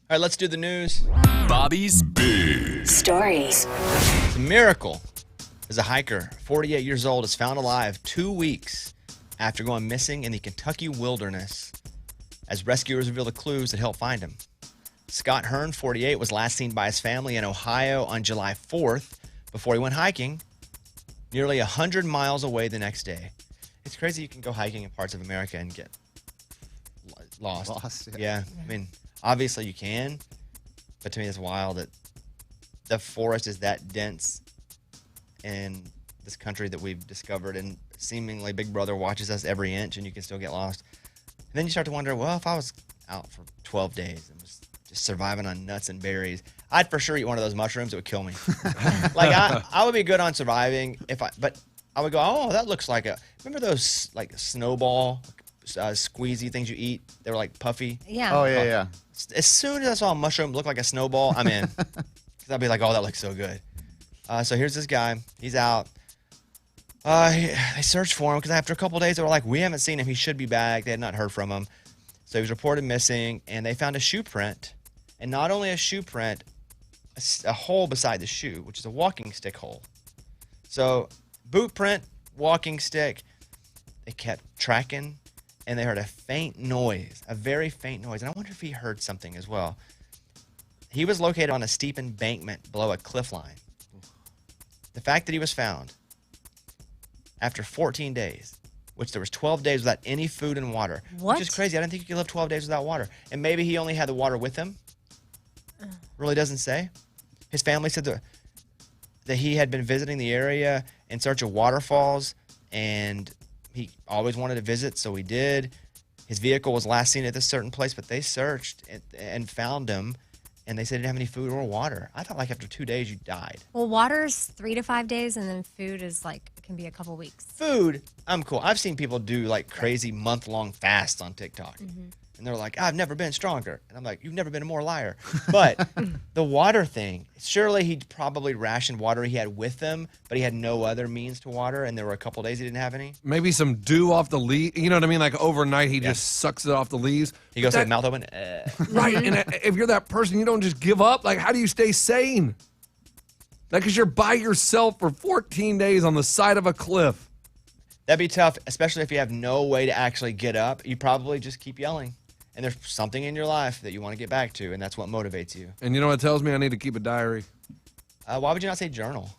All right, let's do the news. Bobby's Big Stories. It's a miracle as a hiker, 48 years old, is found alive 2 weeks after going missing in the Kentucky wilderness as rescuers reveal the clues that helped find him. Scott Hearn, 48, was last seen by his family in Ohio on July 4th before he went hiking nearly 100 miles away the next day. It's crazy you can go hiking in parts of America and get lost. Yeah, I mean, obviously you can, but to me it's wild that the forest is that dense in this country that we've discovered, and seemingly Big Brother watches us every inch and you can still get lost. And then you start to wonder, well, if I was out for 12 days and was just surviving on nuts and berries, I'd for sure eat one of those mushrooms. It would kill me. Like I would be good on surviving but I would go, oh, that looks like remember those like snowball squeezy things you eat? They were like puffy. Yeah. Oh, yeah. As soon as I saw a mushroom look like a snowball, I'm in. 'Cause I'd be like, oh, that looks so good. So here's this guy. He's out. They searched for him because after a couple of days, they were like, we haven't seen him. He should be back. They had not heard from him. So he was reported missing, and they found a shoe print. And not only a shoe print, a hole beside the shoe, which is a walking stick hole. So boot print, walking stick. They kept tracking, and they heard a faint noise, a very faint noise. And I wonder if he heard something as well. He was located on a steep embankment below a cliff line. The fact that he was found after 14 days, which there was 12 days without any food and water. What? Which is crazy. I didn't think you could live 12 days without water. And maybe he only had the water with him. Really doesn't say. His family said that he had been visiting the area in search of waterfalls, and he always wanted to visit, so he did. His vehicle was last seen at this certain place, but they searched and found him, and they said he didn't have any food or water. I thought like after 2 days you died. Well, water's 3 to 5 days, and then food is can be a couple weeks. Food, I'm cool. I've seen people do like crazy month-long fasts on TikTok. And they're like, I've never been stronger. And I'm like, you've never been a more liar. But the water thing, surely he probably rationed water he had with him, but he had no other means to water, and there were a couple days he didn't have any. Maybe some dew off the leaves. You know what I mean? Like overnight, he just sucks it off the leaves. He goes with mouth open. Right. And if you're that person, you don't just give up. Like, how do you stay sane? Like, because you're by yourself for 14 days on the side of a cliff. That'd be tough, especially if you have no way to actually get up. You probably just keep yelling. And there's something in your life that you want to get back to, and that's what motivates you. And you know what it tells me? I need to keep a diary. Why would you not say journal?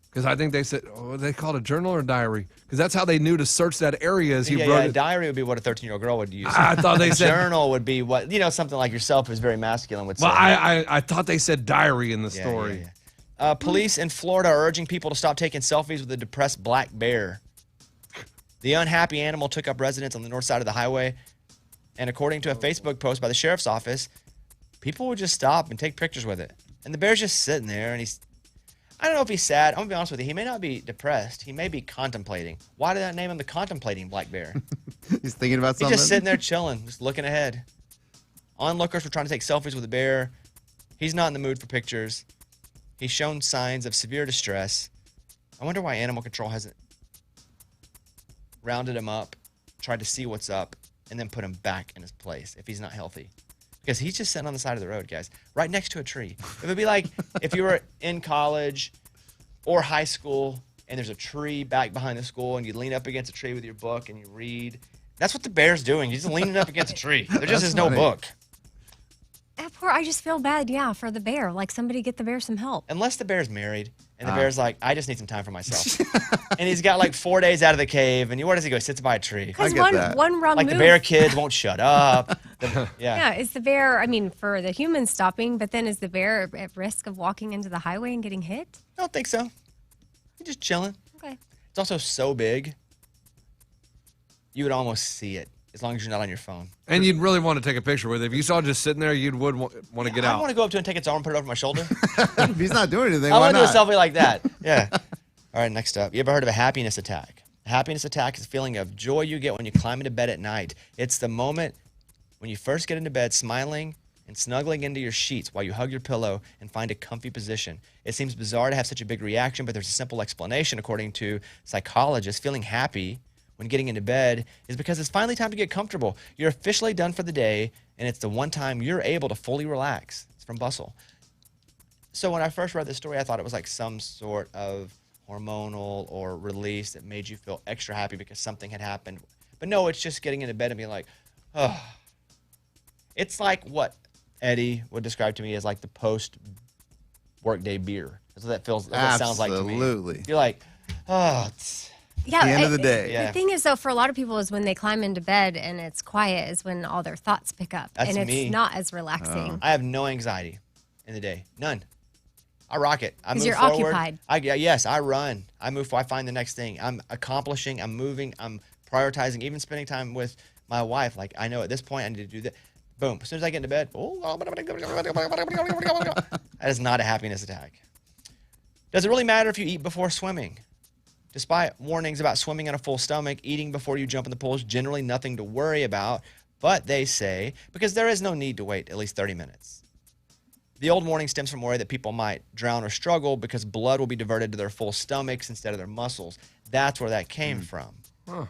Because I think they said, they called it a journal or diary? Because that's how they knew to search that area as he wrote it. Diary would be what a 13-year-old girl would use. I thought they said... Journal would be what, something like yourself who's very masculine would say. Well, I thought they said diary in the story. Police in Florida are urging people to stop taking selfies with a depressed black bear. The unhappy animal took up residence on the north side of the highway. And according to a Facebook post by the sheriff's office, people would just stop and take pictures with it. And the bear's just sitting there, and I don't know if he's sad. I'm going to be honest with you. He may not be depressed. He may be contemplating. Why did I name him the contemplating black bear? He's thinking about something? He's just sitting there chilling, just looking ahead. Onlookers were trying to take selfies with the bear. He's not in the mood for pictures. He's shown signs of severe distress. I wonder why animal control hasn't rounded him up, tried to see what's up, and then put him back in his place if he's not healthy. Because he's just sitting on the side of the road, guys, right next to a tree. It would be like if you were in college or high school and there's a tree back behind the school and you lean up against a tree with your book and you read. That's what the bear's doing. He's just leaning up against a tree. There just is no book. I just feel bad, for the bear. Like, somebody get the bear some help. Unless the bear's married and the bear's like, I just need some time for myself. And he's got like 4 days out of the cave. And where does he go? He sits by a tree. Because one wrong like move. The bear kids won't shut up. Yeah, is the bear, for the humans stopping, but then is the bear at risk of walking into the highway and getting hit? I don't think so. He's just chilling. Okay. It's also so big, you would almost see it as long as you're not on your phone. And you'd really want to take a picture with it. If you saw it just sitting there, you would want to get out. I want to go up to it and take its arm and put it over my shoulder. If he's not doing anything, I why want to not? do a selfie like that. Yeah. All right, next up. You ever heard of a happiness attack? A happiness attack is a feeling of joy you get when you climb into bed at night. It's the moment when you first get into bed, smiling and snuggling into your sheets while you hug your pillow and find a comfy position. It seems bizarre to have such a big reaction, but there's a simple explanation. According to psychologists, feeling happy when getting into bed is because it's finally time to get comfortable. You're officially done for the day, and it's the one time you're able to fully relax. It's from Bustle. So when I first read this story, I thought it was like some sort of hormonal or release that made you feel extra happy because something had happened. But no, it's just getting into bed and being like, oh. It's like what Eddie would describe to me as like the post-workday beer. That's what that feels. That's what it sounds like to me. Absolutely. You're like, oh, it's, Yeah, the end of the day. Yeah. The thing is, though, for a lot of people, is when they climb into bed and it's quiet, is when all their thoughts pick up, That's and it's me. not as relaxing. I have no anxiety in the day, none. I rock it. I move 'Cause you're forward. occupied. Yes, I run. I move. I find the next thing. I'm accomplishing. I'm moving. I'm prioritizing. Even spending time with my wife. Like I know at this point I need to do that. Boom. As soon as I get into bed, that is not a happiness attack. Does it really matter if you eat before swimming? Despite warnings about swimming on a full stomach, eating before you jump in the pool is generally nothing to worry about. But they say, because there is no need to wait at least 30 minutes. The old warning stems from worry that people might drown or struggle because blood will be diverted to their full stomachs instead of their muscles. That's where that came from. Huh.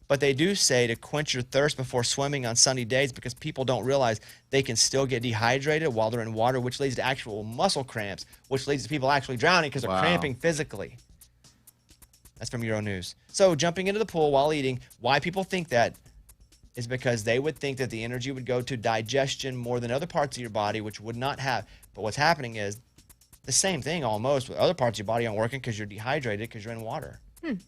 But they do say to quench your thirst before swimming on sunny days because people don't realize they can still get dehydrated while they're in water, which leads to actual muscle cramps, which leads to people actually drowning because they're cramping physically. That's from Euronews. So jumping into the pool while eating, why people think that is because they would think that the energy would go to digestion more than other parts of your body, which would not have. But what's happening is the same thing almost, with other parts of your body aren't working because you're dehydrated because you're in water.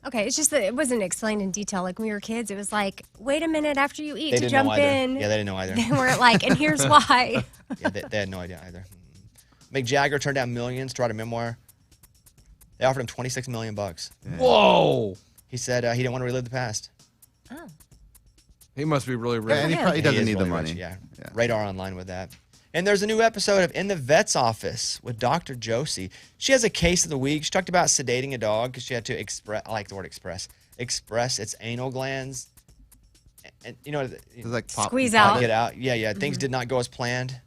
Okay, it's just that it wasn't explained in detail. Like when we were kids, it was like, wait a minute after you eat They to didn't know jump either. in. Yeah, they didn't know either. They weren't like, and here's why. Yeah, they had no idea either. Mick Jagger turned down millions to write a memoir. They offered him $26 million. Whoa. He said he didn't want to relive the past. Oh. He must be really Yeah, rich. and he probably He doesn't is need the really money. rich, yeah. Radar online with that. And there's a new episode of In the Vet's Office with Dr. Josie. She has a case of the week. She talked about sedating a dog because she had to express, I like the word express its anal glands. And you know, It's like pop, Squeeze pop out. get out. Yeah. Things did not go as planned.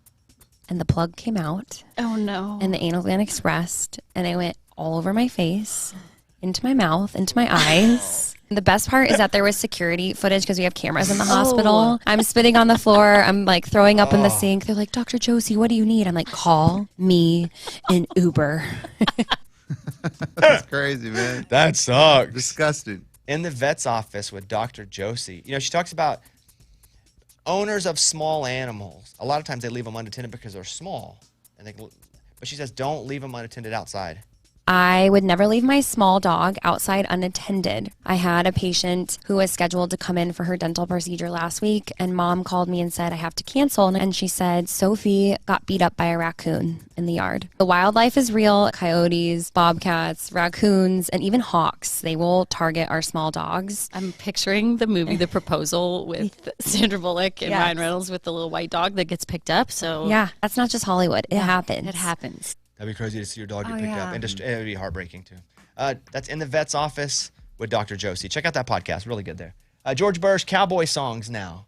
And the plug came out, Oh no. and the anal gland expressed, and it went all over my face, into my mouth, into my eyes. The best part is that there was security footage because we have cameras in the hospital. I'm spitting on the floor. I'm like throwing up in the sink. They're like, Dr. Josie, what do you need? I'm like, call me an Uber. That's crazy, man. That sucks. Disgusting. In the Vet's Office with Dr. Josie. You know, she talks about owners of small animals. A lot of times they leave them unattended because they're small. But she says don't leave them unattended outside. I would never leave my small dog outside unattended. I had a patient who was scheduled to come in for her dental procedure last week, and mom called me and said, I have to cancel. And she said, Sophie got beat up by a raccoon in the yard. The wildlife is real. Coyotes, bobcats, raccoons, and even hawks. They will target our small dogs. I'm picturing the movie The Proposal with Sandra Bullock and Yes. Ryan Reynolds with the little white dog that gets picked up. So Yeah, that's not just Hollywood. It happens. it happens. That'd be crazy to see your dog get picked yeah. up. And just, it would be heartbreaking, too. That's In the Vet's Office with Dr. Josie. Check out that podcast. Really good there. George Burr's Cowboy Songs now.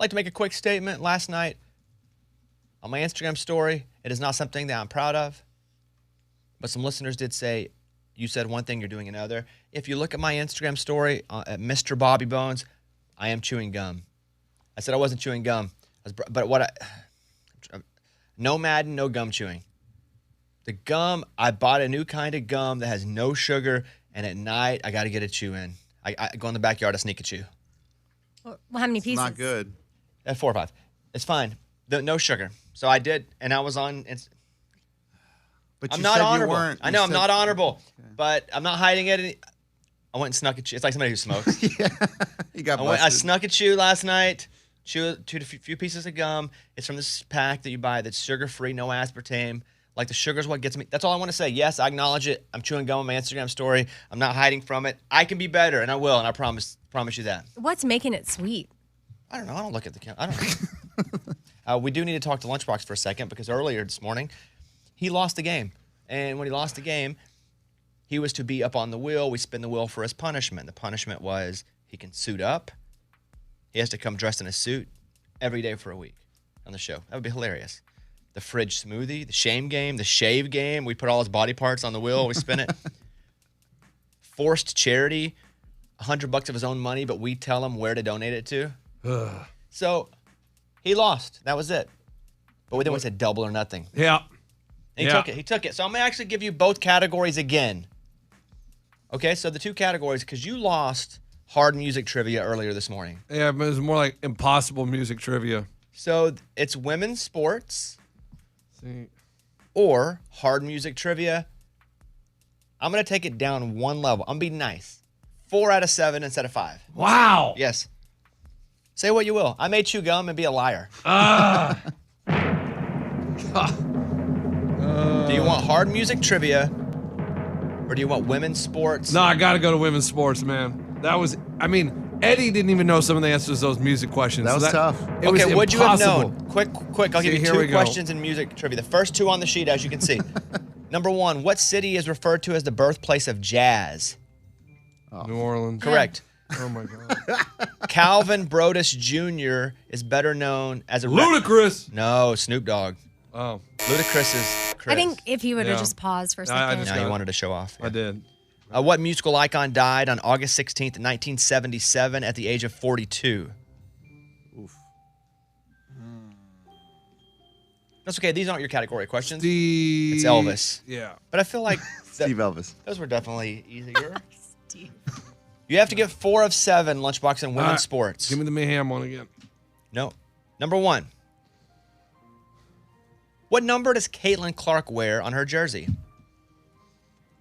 like to make a quick statement. Last night on my Instagram story, it is not something that I'm proud of, but some listeners did say, you said one thing, you're doing another. If you look at my Instagram story at Mr. Bobby Bones, I am chewing gum. I said I wasn't chewing gum, no Madden, no gum chewing. The gum, I bought a new kind of gum that has no sugar, and at night I got to get a chew in. I go in the backyard, I sneak a chew. Well, how many pieces? Not good. At 4 or 5. It's fine. No sugar. So I did, and I was on. But I'm you not said honorable. you weren't. I know I'm not honorable, but I'm not hiding it. I went and snuck a chew. It's like somebody who smokes. Yeah. You got busted. I snuck a chew last night. Chew a few pieces of gum. It's from this pack that you buy that's sugar-free, no aspartame. Like the sugar's what gets me. That's all I want to say. Yes, I acknowledge it. I'm chewing gum on my Instagram story. I'm not hiding from it. I can be better, and I will, and I promise you that. What's making it sweet? I don't know. I don't look at the camera. I don't know. We do need to talk to Lunchbox for a second because earlier this morning, he lost the game. And when he lost the game, he was to be up on the wheel. We spin the wheel for his punishment. The punishment was he can suit up. He has to come dressed in a suit every day for a week on the show. That would be hilarious. The fridge smoothie, the shame game, the shave game. We put all his body parts on the wheel. We spin it. Forced charity, $100 of his own money, but we tell him where to donate it to. So he lost. That was it. But then we said double or nothing. Yeah. And he took it. So I'm going to actually give you both categories again. Okay, so the two categories, because you lost hard music trivia earlier this morning. Yeah, but it was more like impossible music trivia. So it's women's sports See. or hard music trivia. I'm going to take it down one level. I'm being nice. 4 out of 7 instead of 5. Wow. Yes. Say what you will. I may chew gum and be a liar. Do you want hard music trivia or do you want women's sports? No, I got to go to women's sports, man. That was, Eddie didn't even know some of the answers to those music questions. That was tough. It was Okay, would you have impossible. known? Quick. I'll give you here we 2 go. questions in music trivia. The first 2 on the sheet, as you can see. Number 1, what city is referred to as the birthplace of jazz? New Orleans. Correct. Oh, my God. Calvin Brodus Jr. is better known as a Ludacris. No, Snoop Dogg. Oh, Ludacris is Chris. I think if he would have Yeah. just paused for a No, I second. just No, he got it. wanted to show off. I did. What musical icon died on August 16th, 1977 at the age of 42? Oof. That's okay. These aren't your category questions. Steve. It's Elvis. Yeah. But I feel like Steve Elvis. those were definitely easier. You have to get 4 of 7 Lunchbox in women's All right. sports. Give me the mayhem one again. No. Number 1. What number does Caitlin Clark wear on her jersey?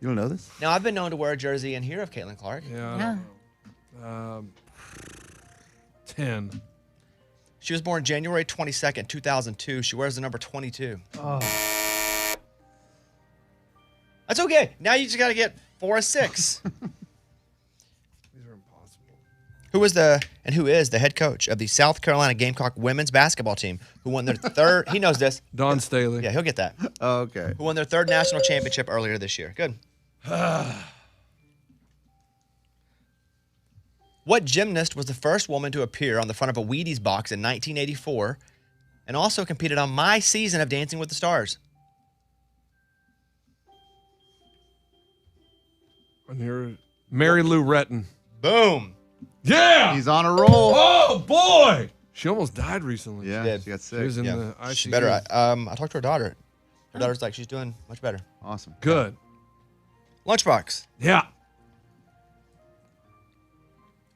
You don't know this? Now, I've been known to wear a jersey in here of Caitlin Clark. Yeah. Yeah. 10. She was born January 22nd, 2002. She wears the number 22. Oh. That's okay. Now you just got to get 4 of 6. These are impossible. Who is the head coach of the South Carolina Gamecock women's basketball team who won their third, he knows this. Don Staley. Yeah, he'll get that. Oh, okay. Who won their 3rd national championship earlier this year. Good. What gymnast was the first woman to appear on the front of a Wheaties box in 1984 and also competed on my season of Dancing with the Stars? And here, Mary Lou Retton. Boom. Yeah. He's on a roll. Oh boy. She almost died recently. Yeah, did. she got She sick. was in Yeah. the ICU. She's better. I talked to her daughter. Her daughter's like, she's doing much better. Awesome. Good. Lunchbox. Yeah.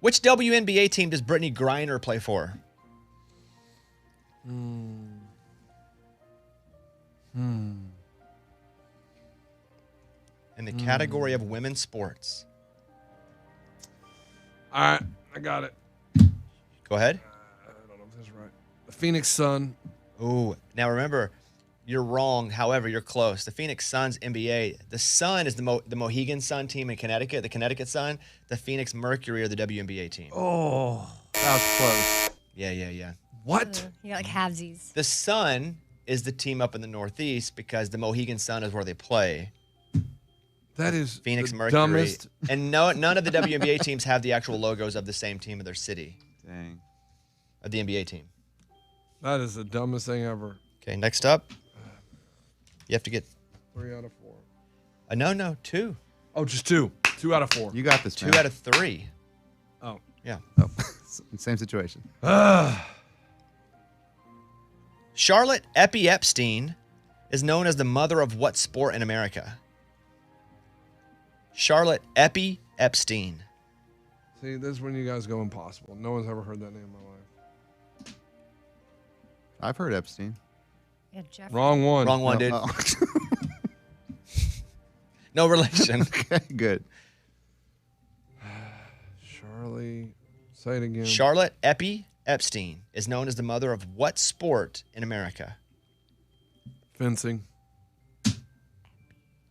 Which WNBA team does Brittany Griner play for? In the category of women's sports. All right. I got it. Go ahead. I don't know if this is right. The Phoenix Sun. Ooh. Now remember, you're wrong. However, you're close. The Phoenix Suns NBA. The Sun is the Mohegan Sun team in Connecticut. The Connecticut Sun. The Phoenix Mercury are the WNBA team. Oh. That was close. Yeah. What? You got like halvesies. The Sun is the team up in the Northeast because the Mohegan Sun is where they play. That is Phoenix the Mercury. dumbest. And none of the WNBA teams have the actual logos of the same team of their city, Dang. of the NBA team. That is the dumbest thing ever. Okay, next up. You have to get 3 out of 4. no, 2. Oh, just 2. 2 out of 4. You got this, 2 man. out of 3. Oh. Yeah. Oh, same situation. Charlotte Eppie Epstein is known as the mother of what sport in America? Charlotte Eppie Epstein. See, this is when you guys go impossible. No one's ever heard that name in my life. I've heard Epstein. Yeah, Jeff. Wrong one. Wrong one, dude. Oh. No relation. Okay, good. Charlie. Say it again. Charlotte Eppie Epstein is known as the mother of what sport in America? Fencing.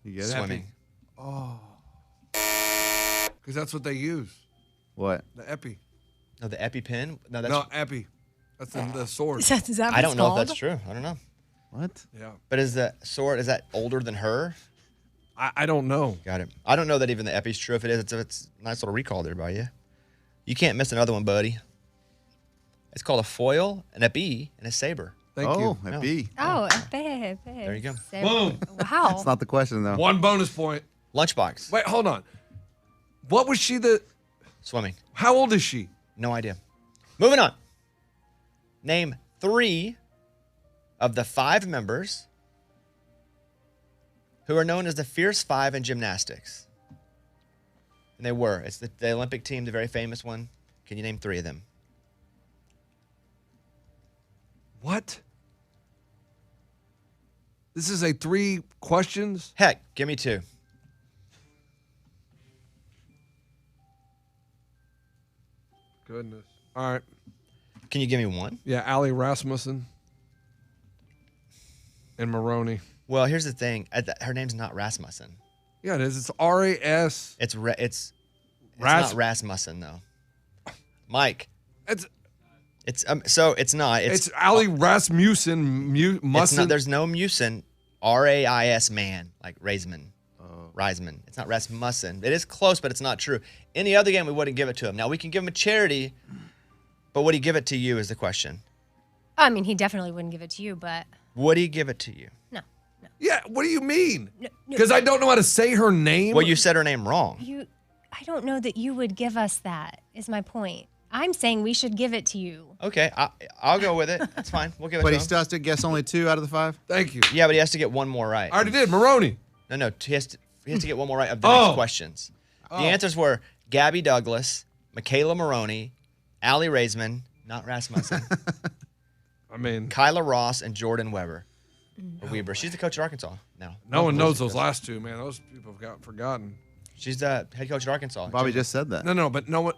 You get it? Swimming. Because that's what they use. What? The epi. No, the EpiPen? No, that's. No, epi. That's the sword. Is that what I don't it's know called? if that's true. I don't know. What? Yeah. But is the sword, is that older than her? I don't know. Got it. I don't know that even the Epi's true. If it is, it's a nice little recall there by you. You can't miss another one, buddy. It's called a foil, an epi, and a saber. Thank Oh, you. a B. Oh, babe. There you go. Boom. Wow. That's not the question, though. 1 bonus point. Lunchbox. Wait, hold on. What was she the... Swimming. How old is she? No idea. Moving on. Name 3 of the 5 members who are known as the Fierce Five in gymnastics. And they were. It's the Olympic team, the very famous one. Can you name 3 of them? What? This is a 3 questions? Heck, give me 2. Goodness. All right. Can you give me 1? Yeah, Ali Rasmussen and Maroney. Well, here's the thing. Her name's not Rasmussen. Yeah, it is. It's R-A-S. It's not Rasmussen though. Mike. It's So it's not. it's Ali Rasmussen. It's Mussen. not, there's no Musen. R-A-I-S man like Reisman. Reisman. It's not Rasmussen. It is close, but it's not true. Any other game, we wouldn't give it to him. Now we can give him a charity, but would he give it to you? Is the question. I mean, he definitely wouldn't give it to you, but Would he give it to you? no. Yeah, what do you mean? No. Because I don't know how to say her name. Well, you said her name wrong. I don't know that you would give us that, is my point. I'm saying we should give it to you. Okay, I'll go with it. That's fine. We'll give it But to he him. still has to guess only 2 out of the 5? Thank you. Yeah, but he has to get 1 more right. I already did. Maroney. No, he has to get 1 more right of the next questions. The answers were Gabby Douglas, Michaela Maroney, Allie Raisman, not Rasmussen, I mean, Kyla Ross, and Jordan Weber. Or Weber. She's the coach at Arkansas now. no one knows those last 2, man. Those people have got forgotten. She's the head coach at Arkansas. Bobby just said that. No, but no one.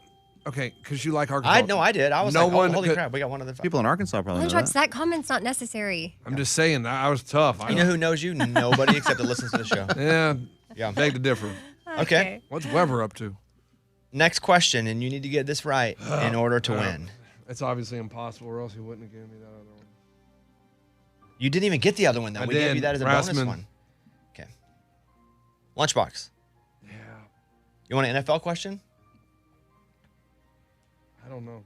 Okay, because you like Arkansas. I did. I was No like, one holy could- crap, we got one of the 5. People in Arkansas probably know Lunchbox, that. that comment's not necessary. I'm just saying that I was tough. You know who knows you? Nobody except that listens to the show. Yeah, Yeah. beg to differ. Okay. What's Weber up to? Next question, and you need to get this right in order to win. It's obviously impossible, or else he wouldn't have given me that other one. You didn't even get the other one, though. I We gave did. you that as a bonus Rassman. one. Okay. Lunchbox. Yeah, You want an NFL question? I don't know.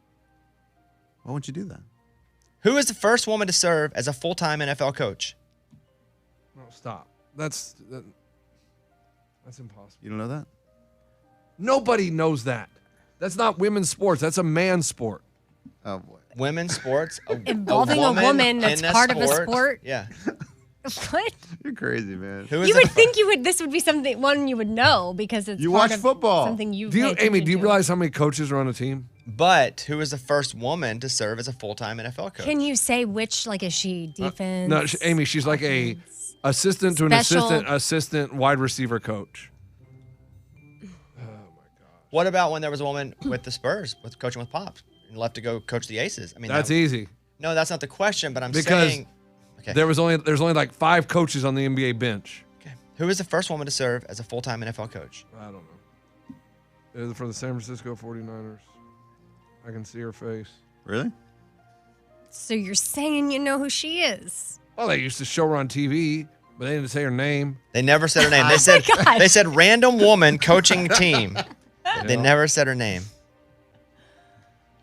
Why won't you do that? Who is the first woman to serve as a full-time NFL coach? No, stop. That's impossible. You don't know that? Nobody knows that. That's not women's sports. That's a man's sport. Oh, boy. Women's sports. Involving a woman that's in part of a sport? Yeah. What? You're crazy, man. Who is You the would think this would be something you would know because it's You part watch of football. Something you Do you, pay Amy? Do you attention to. realize how many coaches are on a team? But who is the first woman to serve as a full-time NFL coach? Can you say which? Like, is she defense? No, Amy. She's like a offense? assistant to an Special- assistant wide receiver coach. What about when there was a woman with the Spurs, with coaching with Pop, and left to go coach the Aces? I mean, That's that- easy. No, that's not the question. But I'm Because saying, okay. There's only like 5 coaches on the NBA bench. Okay. Who is the first woman to serve as a full-time NFL coach? I don't know. Is it for the San Francisco 49ers? I can see her face. Really? So you're saying you know who she is? Oh, they used to show her on TV, but they didn't say her name. They never said her name. They said gosh. they said random woman coaching team. They never said her name.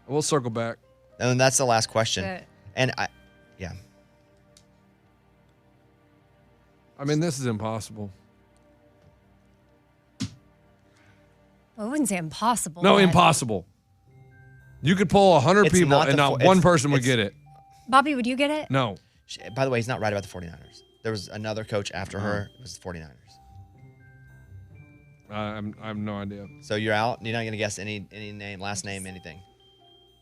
We'll circle back. And that's the last question. Good. And I mean, this is impossible. I wouldn't say impossible. No, but- impossible. You could poll 100 It's people not and the not fo- one it's- person would it's- get it. Bobby, would you get it? No. By the way, he's not right about the 49ers. There was another coach after her. It was the 49ers. I have no idea. So you're out. You're not going to guess any name, last name, anything.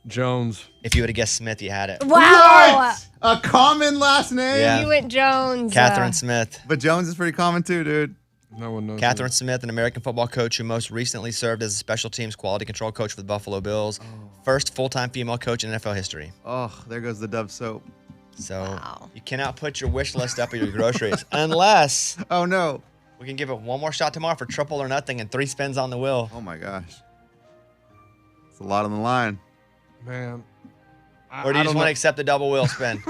Jones. If you would have guessed Smith, you had it. Wow. A common last name? Yeah. You went Jones. Catherine Smith. But Jones is pretty common too, dude. No one knows. Catherine Smith, an American football coach who most recently served as a special teams quality control coach for the Buffalo Bills. First full-time female coach in NFL history. Oh, there goes the Dove soap. So Wow. you cannot put your wish list up of your groceries unless Oh, no. we can give it one more shot tomorrow for triple or nothing and 3 spins on the wheel. Oh, my gosh. It's a lot on the line. Man. Or do you I just don't want to know. accept the double wheel spin?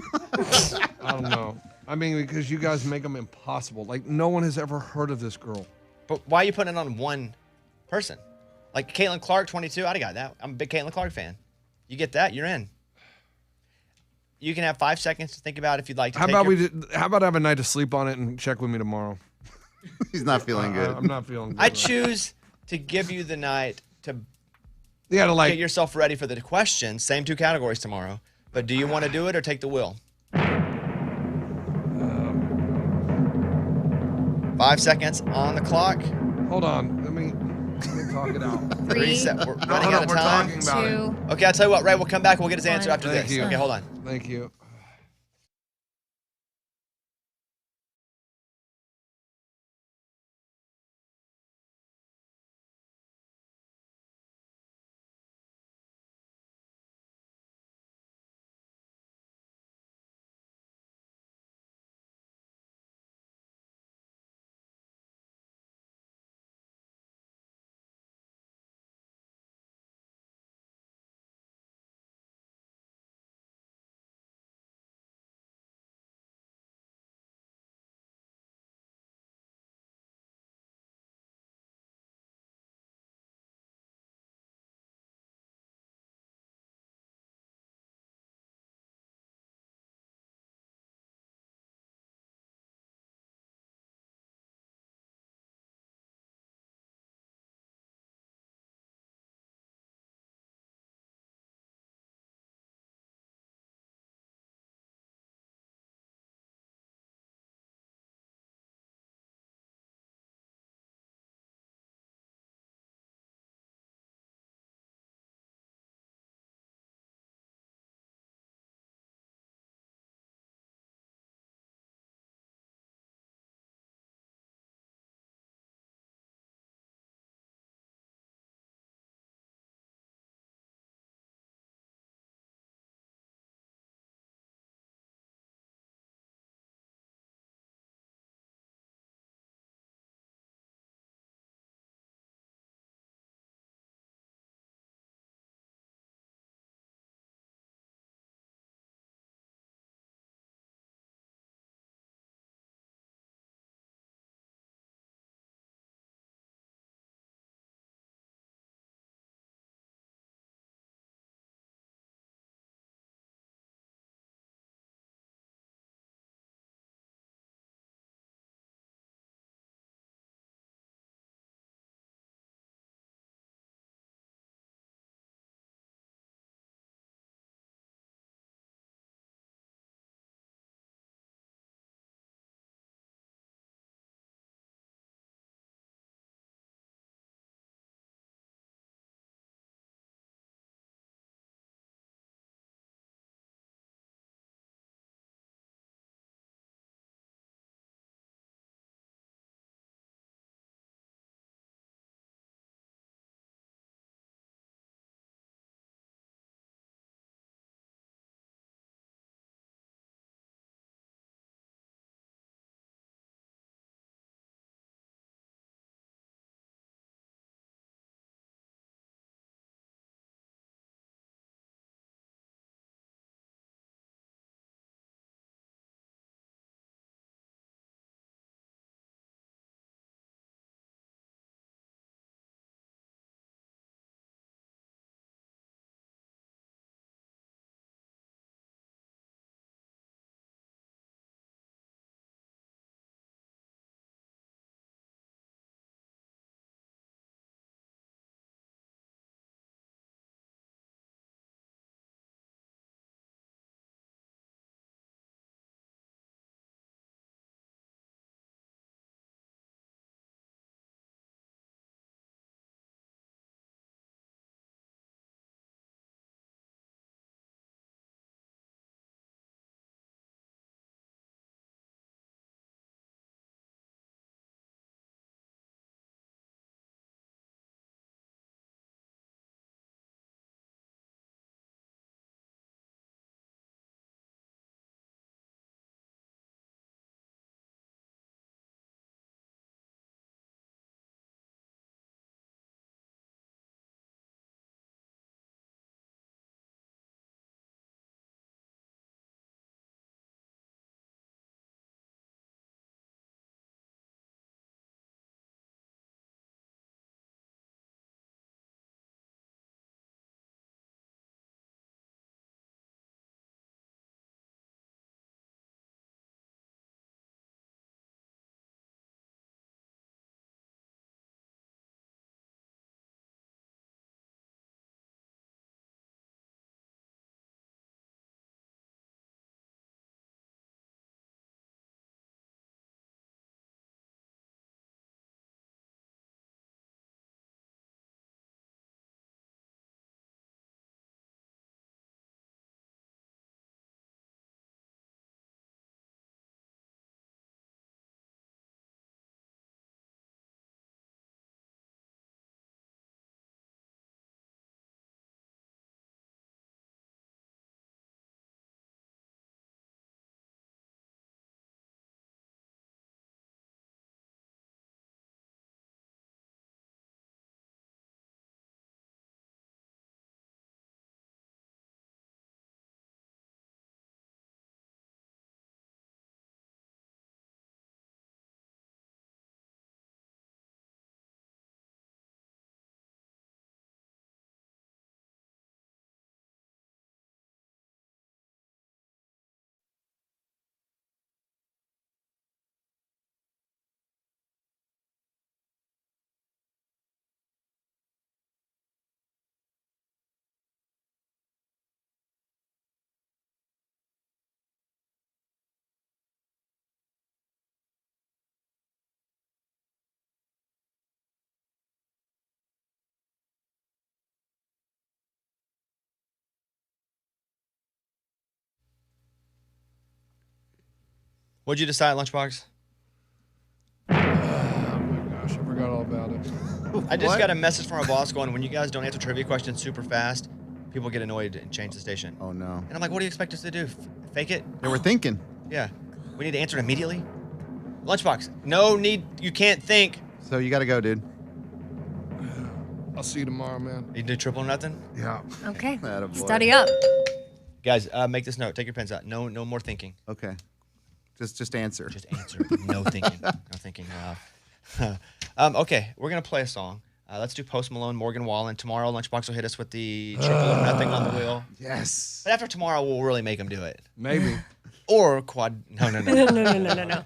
I don't know. I mean, because you guys make them impossible. Like, no one has ever heard of this girl. But why are you putting it on one person? Like Caitlin Clark, 22. I'd have got that. I'm a big Caitlin Clark fan. You get that, you're in. You can have 5 seconds to think about if you'd like to. How take about your- how about have a night to sleep on it and check with me tomorrow? He's not feeling good. I'm not feeling good. I choose to give you the night to Yeah, to get like. yourself ready for the questions. Same 2 categories tomorrow. But do you want to do it or take the wheel? 5 seconds on the clock. Hold on. Let me talk it out. 3 We're running out of we're time. talking about it. 2. Okay, I'll tell you what, Ray, we'll come back. We'll get his answer after Thank this. you. Okay, hold on. Thank you. What'd you decide, Lunchbox? Oh my gosh, I forgot all about it. I just What? got a message from our boss going, when you guys don't answer trivia questions super fast, people get annoyed and change the station. Oh, no. And I'm like, what do you expect us to do? Fake it? They were thinking. Yeah. We need to answer it immediately? Lunchbox, no need. You can't think. So you got to go, dude. I'll see you tomorrow, man. You do triple or nothing? Yeah. Okay. Attaboy. Study up. Guys, make this note. Take your pens out. No more thinking. Okay. Just answer. Just answer. No thinking. No thinking. Okay, we're going to play a song. Let's do Post Malone, Morgan Wallen. Tomorrow, Lunchbox will hit us with the triple or nothing on the wheel. Yes. But after tomorrow, we'll really make him do it. Maybe. Or quad. No. No.